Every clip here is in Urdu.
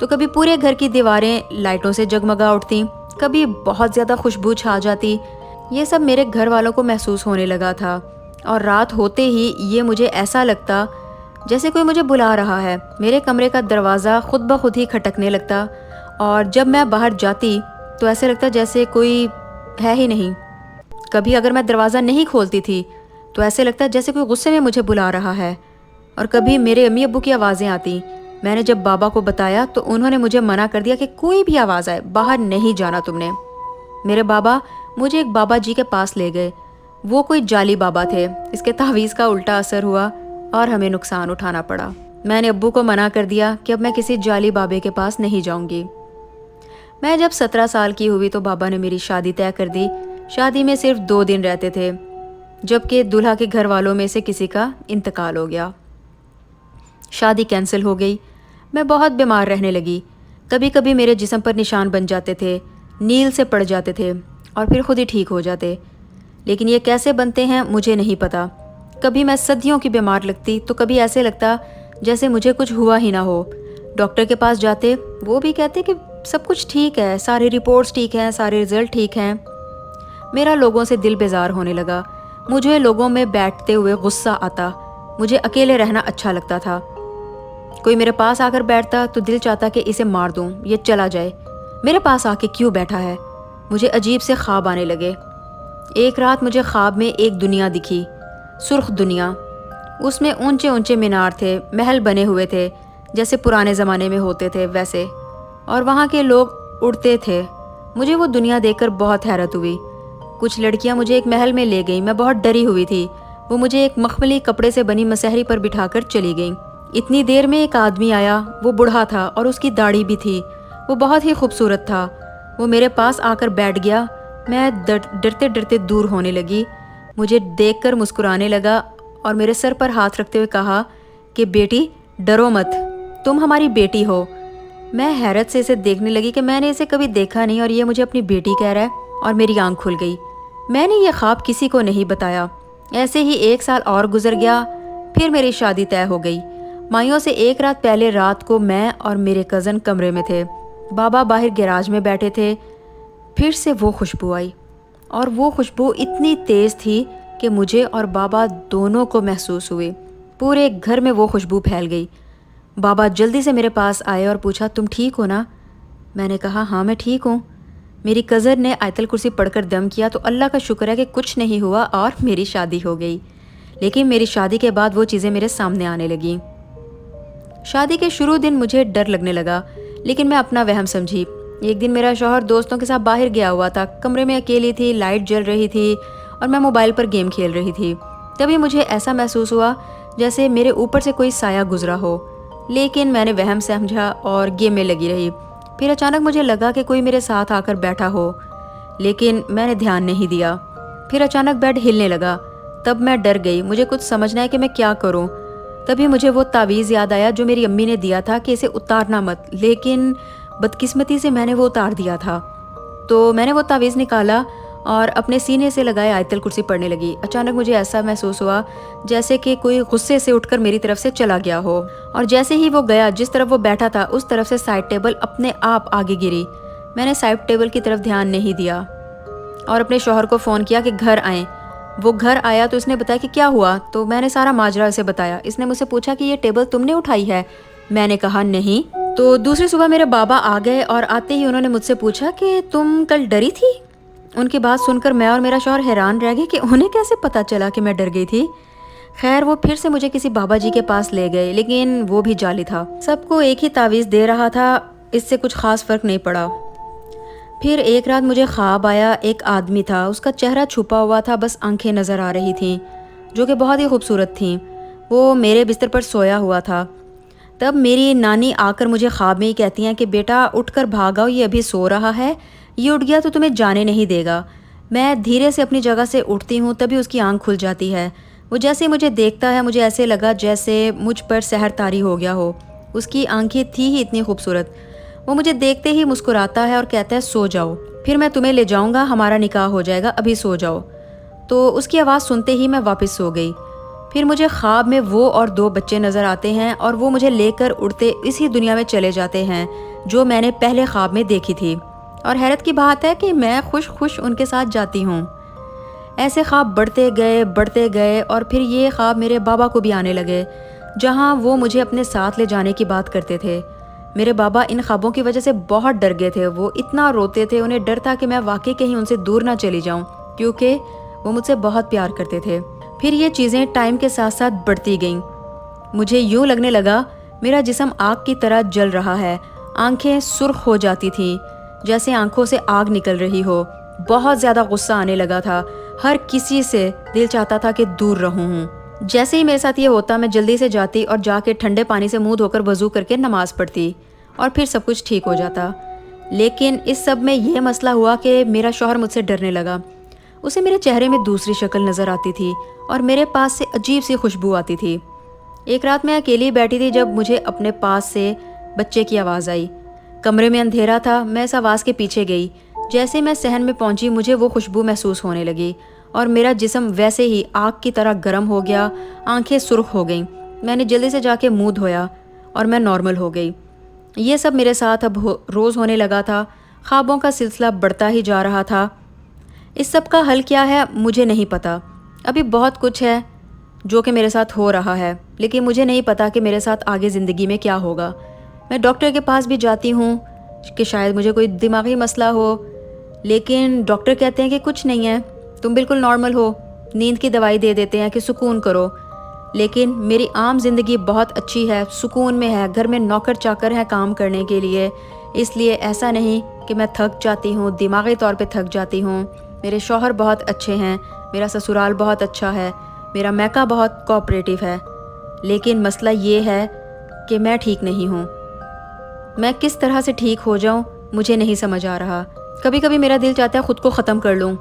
تو کبھی پورے گھر کی دیواریں لائٹوں سے جگمگا اٹھتیں، کبھی بہت زیادہ خوشبو چھا جاتی۔ یہ سب میرے گھر والوں کو محسوس ہونے لگا تھا، اور رات ہوتے ہی یہ مجھے ایسا لگتا جیسے کوئی مجھے بلا رہا ہے۔ میرے کمرے کا دروازہ خود بخود ہی کھٹکنے لگتا، اور جب میں باہر جاتی تو ایسے لگتا جیسے کوئی ہے ہی نہیں۔ کبھی اگر میں دروازہ نہیں کھولتی تھی تو ایسے لگتا جیسے کوئی غصے میں مجھے بلا رہا ہے، اور کبھی میرے امی ابو کی آوازیں آتی۔ میں نے جب بابا کو بتایا تو انہوں نے مجھے منع کر دیا کہ کوئی بھی آواز آئے باہر نہیں جانا تم نے۔ میرے بابا مجھے ایک بابا جی کے پاس لے گئے۔ وہ کوئی جعلی بابا تھے، اس کے تعویذ کا الٹا اثر ہوا اور ہمیں نقصان اٹھانا پڑا۔ میں نے ابو کو منع کر دیا کہ اب میں کسی جعلی بابے کے پاس نہیں جاؤں گی۔ میں جب 17 سال کی ہوئی تو بابا نے میری شادی طے کر دی۔ شادی میں صرف 2 دن رہتے تھے، جبکہ دلہا کے گھر والوں میں سے کسی کا انتقال ہو گیا۔ شادی کینسل ہو گئی۔ میں بہت بیمار رہنے لگی۔ کبھی کبھی میرے جسم پر نشان بن جاتے تھے، نیل سے پڑ جاتے تھے اور پھر خود ہی ٹھیک ہو جاتے، لیکن یہ کیسے بنتے ہیں مجھے نہیں پتا۔ کبھی میں صدیوں کی بیمار لگتی تو کبھی ایسے لگتا جیسے مجھے کچھ ہوا ہی نہ ہو۔ ڈاکٹر کے پاس جاتے، وہ بھی کہتے کہ سب کچھ ٹھیک ہے، ساری رپورٹس ٹھیک ہیں، سارے رزلٹ ٹھیک ہیں۔ میرا لوگوں سے دل بیزار ہونے لگا۔ مجھے لوگوں میں بیٹھتے ہوئے غصہ آتا، مجھے اکیلے رہنا اچھا لگتا تھا۔ کوئی میرے پاس آ کر بیٹھتا تو دل چاہتا کہ اسے مار دوں، یہ چلا جائے، میرے پاس آ کے کیوں بیٹھا ہے۔ مجھے عجیب سے خواب آنے لگے۔ ایک رات مجھے خواب میں ایک دنیا دکھی، سرخ دنیا۔ اس میں اونچے اونچے مینار تھے، محل بنے ہوئے تھے جیسے پرانے زمانے میں ہوتے تھے ویسے، اور وہاں کے لوگ اڑتے تھے۔ مجھے وہ دنیا دیکھ کر بہت حیرت ہوئی۔ کچھ لڑکیاں مجھے ایک محل میں لے گئیں، میں بہت ڈری ہوئی تھی۔ وہ مجھے ایک مخملی کپڑے سے بنی مسہری پر بٹھا کر چلی گئیں۔ اتنی دیر میں ایک آدمی آیا، وہ بوڑھا تھا اور اس کی داڑھی بھی تھی، وہ بہت ہی خوبصورت تھا۔ وہ میرے پاس آ کر بیٹھ گیا۔ میں ڈرتے ڈرتے دور ہونے لگی۔ مجھے دیکھ کر مسکرانے لگا اور میرے سر پر ہاتھ رکھتے ہوئے کہا کہ بیٹی ڈرو مت، تم ہماری بیٹی ہو۔ میں حیرت سے اسے دیکھنے لگی کہ میں نے اسے کبھی دیکھا نہیں اور یہ مجھے اپنی بیٹی کہہ رہا ہے، اور میری آنکھ کھل گئی۔ میں نے یہ خواب کسی کو نہیں بتایا۔ ایسے ہی 1 سال اور گزر گیا، پھر میری شادی طے ہو گئی۔ مائیوں سے 1 رات پہلے رات کو میں اور میرے کزن کمرے میں تھے، بابا باہر گیراج میں بیٹھے تھے۔ پھر سے وہ خوشبو آئی، اور وہ خوشبو اتنی تیز تھی کہ مجھے اور بابا دونوں کو محسوس ہوئی۔ پورے گھر میں وہ خوشبو پھیل گئی۔ بابا جلدی سے میرے پاس آئے اور پوچھا تم ٹھیک ہو نا؟ میں نے کہا ہاں میں ٹھیک ہوں۔ میری کزن نے آیت الکرسی پڑھ کر دم کیا تو اللہ کا شکر ہے کہ کچھ نہیں ہوا اور میری شادی ہو گئی۔ لیکن میری شادی کے بعد وہ چیزیں میرے سامنے آنے لگیں۔ شادی کے شروع دن مجھے ڈر لگنے لگا، لیکن میں اپنا وہم سمجھی۔ ایک دن میرا شوہر دوستوں کے ساتھ باہر گیا ہوا تھا، کمرے میں اکیلی تھی، لائٹ جل رہی تھی اور میں موبائل پر گیم کھیل رہی تھی۔ تبھی مجھے ایسا محسوس ہوا جیسے میرے اوپر سے کوئی سایہ گزرا ہو، لیکن میں نے وہم سمجھا اور گیم میں لگی رہی۔ پھر اچانک مجھے لگا کہ کوئی میرے ساتھ آ کر بیٹھا ہو، لیکن میں نے دھیان نہیں دیا۔ پھر اچانک بیڈ ہلنے لگا، تب میں ڈر گئی، مجھے کچھ سمجھنا ہے کہ میں کیا کروں۔ تبھی مجھے وہ تعویذ یاد آیا جو میری امی نے دیا تھا کہ اسے اتارنا مت، لیکن بدقسمتی سے میں نے وہ اتار دیا تھا۔ تو میں نے وہ تعویذ نکالا اور اپنے سینے سے لگائے آیت الکرسی پڑھنے لگی۔ اچانک مجھے ایسا محسوس ہوا جیسے کہ کوئی غصے سے اٹھ کر میری طرف سے چلا گیا ہو، اور جیسے ہی وہ گیا جس طرف وہ بیٹھا تھا اس طرف سے سائڈ ٹیبل اپنے آپ آگے گری۔ میں نے سائڈ ٹیبل کی طرف دھیان نہیں دیا اور اپنے شوہر کو فون کیا کہ گھر آئیں۔ وہ گھر آیا تو اس نے بتایا کہ کیا ہوا، تو میں نے سارا ماجرا اسے بتایا۔ اس نے مجھ سے پوچھا کہ یہ ٹیبل تم نے اٹھائی ہے؟ میں نے کہا نہیں۔ تو دوسری صبح میرے بابا آ گئے اور آتے ہی انہوں نے مجھ سے پوچھا کہ تم کل ڈری تھی؟ ان کی بات سن کر میں اور میرا شوہر حیران رہ گئے کہ انہیں کیسے پتا چلا کہ میں ڈر گئی تھی۔ خیر وہ پھر سے مجھے کسی بابا جی کے پاس لے گئے، لیکن وہ بھی جعلی تھا۔ سب کو ایک ہی تعویذ دے رہا تھا، اس سے کچھ خاص فرق نہیں پڑا۔ پھر ایک رات مجھے خواب آیا، ایک آدمی تھا، اس کا چہرہ چھپا ہوا تھا، بس آنکھیں نظر آ رہی تھیں جو کہ بہت ہی خوبصورت تھیں۔ وہ میرے بستر پر سویا ہوا تھا۔ تب میری نانی آ کر مجھے خواب میں ہی کہتی ہیں کہ بیٹا اٹھ کر بھاگاؤ، یہ ابھی سو رہا ہے، یہ اٹھ گیا تو تمہیں جانے نہیں دے گا۔ میں دھیرے سے اپنی جگہ سے اٹھتی ہوں، تبھی اس کی آنکھ کھل جاتی ہے۔ وہ جیسے مجھے دیکھتا ہے مجھے ایسے لگا جیسے مجھ پر سحر طاری ہو گیا ہو۔ اس کی آنکھیں تھی ہی اتنی خوبصورت۔ وہ مجھے دیکھتے ہی مسکراتا ہے اور کہتا ہے سو جاؤ، پھر میں تمہیں لے جاؤں گا، ہمارا نکاح ہو جائے گا، ابھی سو جاؤ۔ تو اس کی آواز سنتے ہی میں واپس سو گئی۔ پھر مجھے خواب میں وہ اور 2 بچے نظر آتے ہیں اور وہ مجھے لے کر اڑتے اسی دنیا میں چلے جاتے ہیں جو میں نے پہلے خواب میں دیکھی تھی، اور حیرت کی بات ہے کہ میں خوش ان کے ساتھ جاتی ہوں۔ ایسے خواب بڑھتے گئے اور پھر یہ خواب میرے بابا کو بھی آنے لگے، جہاں وہ مجھے اپنے ساتھ لے جانے کی بات کرتے تھے۔ میرے بابا ان خوابوں کی وجہ سے بہت ڈر گئے تھے، وہ اتنا روتے تھے، انہیں ڈر تھا کہ میں واقعی کہیں ان سے دور نہ چلی جاؤں، کیونکہ وہ مجھ سے بہت پیار کرتے تھے۔ پھر یہ چیزیں ٹائم کے ساتھ ساتھ بڑھتی گئیں۔ مجھے یوں لگنے لگا میرا جسم آگ کی طرح جل رہا ہے، آنکھیں سرخ ہو جاتی تھیں جیسے آنکھوں سے آگ نکل رہی ہو، بہت زیادہ غصہ آنے لگا تھا، ہر کسی سے دل چاہتا تھا کہ دور رہوں ہوں۔ جیسے ہی میرے ساتھ یہ ہوتا میں جلدی سے جاتی اور جا کے ٹھنڈے پانی سے منہ دھو کر وضو کر کے نماز پڑھتی اور پھر سب کچھ ٹھیک ہو جاتا۔ لیکن اس سب میں یہ مسئلہ ہوا کہ میرا شوہر مجھ سے ڈرنے لگا، اسے میرے چہرے میں دوسری شکل نظر آتی تھی اور میرے پاس سے عجیب سی خوشبو آتی تھی۔ ایک رات میں اکیلی بیٹھی تھی جب مجھے اپنے پاس سے بچے کی آواز آئی۔ کمرے میں اندھیرا تھا، میں اس آواز کے پیچھے گئی۔ جیسے میں صحن میں پہنچی مجھے وہ خوشبو محسوس ہونے لگی اور میرا جسم ویسے ہی آگ کی طرح گرم ہو گیا، آنکھیں سرخ ہو گئیں۔ میں نے جلدی سے جا کے منہ دھویا اور میں نارمل ہو گئی۔ یہ سب میرے ساتھ اب روز ہونے لگا تھا، خوابوں کا سلسلہ بڑھتا ہی جا رہا تھا۔ اس سب کا حل کیا ہے مجھے نہیں پتا، ابھی بہت کچھ ہے جو کہ میرے ساتھ ہو رہا ہے، لیکن مجھے نہیں پتا کہ میرے ساتھ آگے زندگی میں کیا ہوگا۔ میں ڈاکٹر کے پاس بھی جاتی ہوں کہ شاید مجھے کوئی دماغی مسئلہ ہو، لیکن ڈاکٹر کہتے ہیں کہ کچھ نہیں ہے، تم بالکل نارمل ہو، نیند کی دوائی دے دیتے ہیں کہ سکون کرو۔ لیکن میری عام زندگی بہت اچھی ہے، سکون میں ہے، گھر میں نوکر چاکر ہیں کام کرنے کے لیے، اس لیے ایسا نہیں کہ میں تھک جاتی ہوں، دماغی طور پہ تھک جاتی ہوں۔ میرے شوہر بہت اچھے ہیں، میرا سسرال بہت اچھا ہے، میرا میکا بہت کوآپریٹیو ہے، لیکن مسئلہ یہ ہے کہ میں ٹھیک نہیں ہوں۔ میں کس طرح سے ٹھیک ہو جاؤں مجھے نہیں سمجھ آ رہا۔ کبھی کبھی میرا دل چاہتا ہے خود کو ختم کر لوں۔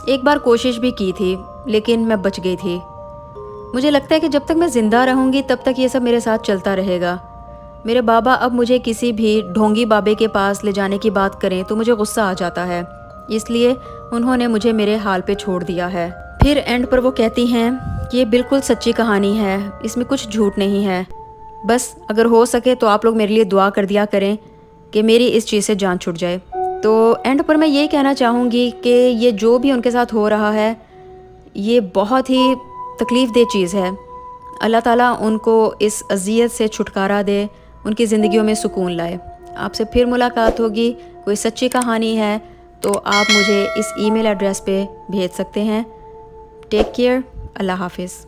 ایک بار کوشش بھی کی تھی لیکن میں بچ گئی تھی۔ مجھے لگتا ہے کہ جب تک میں زندہ رہوں گی تب تک یہ سب میرے ساتھ چلتا رہے گا۔ میرے بابا اب مجھے کسی بھی ڈھونگی بابے کے پاس لے جانے کی بات کریں تو مجھے غصہ آ جاتا ہے، اس لیے انہوں نے مجھے میرے حال پہ چھوڑ دیا ہے۔ پھر اینڈ پر وہ کہتی ہیں کہ یہ بالکل سچی کہانی ہے، اس میں کچھ جھوٹ نہیں ہے، بس اگر ہو سکے تو آپ لوگ میرے لیے دعا کر دیا کریں کہ میری اس چیز سے جان چھٹ جائے۔ تو اینڈ پر میں یہ کہنا چاہوں گی کہ یہ جو بھی ان کے ساتھ ہو رہا ہے یہ بہت ہی تکلیف دہ چیز ہے۔ اللہ تعالیٰ ان کو اس اذیت سے چھٹکارا دے، ان کی زندگیوں میں سکون لائے۔ آپ سے پھر ملاقات ہوگی، کوئی سچی کہانی ہے تو آپ مجھے اس ای میل ایڈریس پہ بھیج سکتے ہیں۔ ٹیک کیئر، اللہ حافظ۔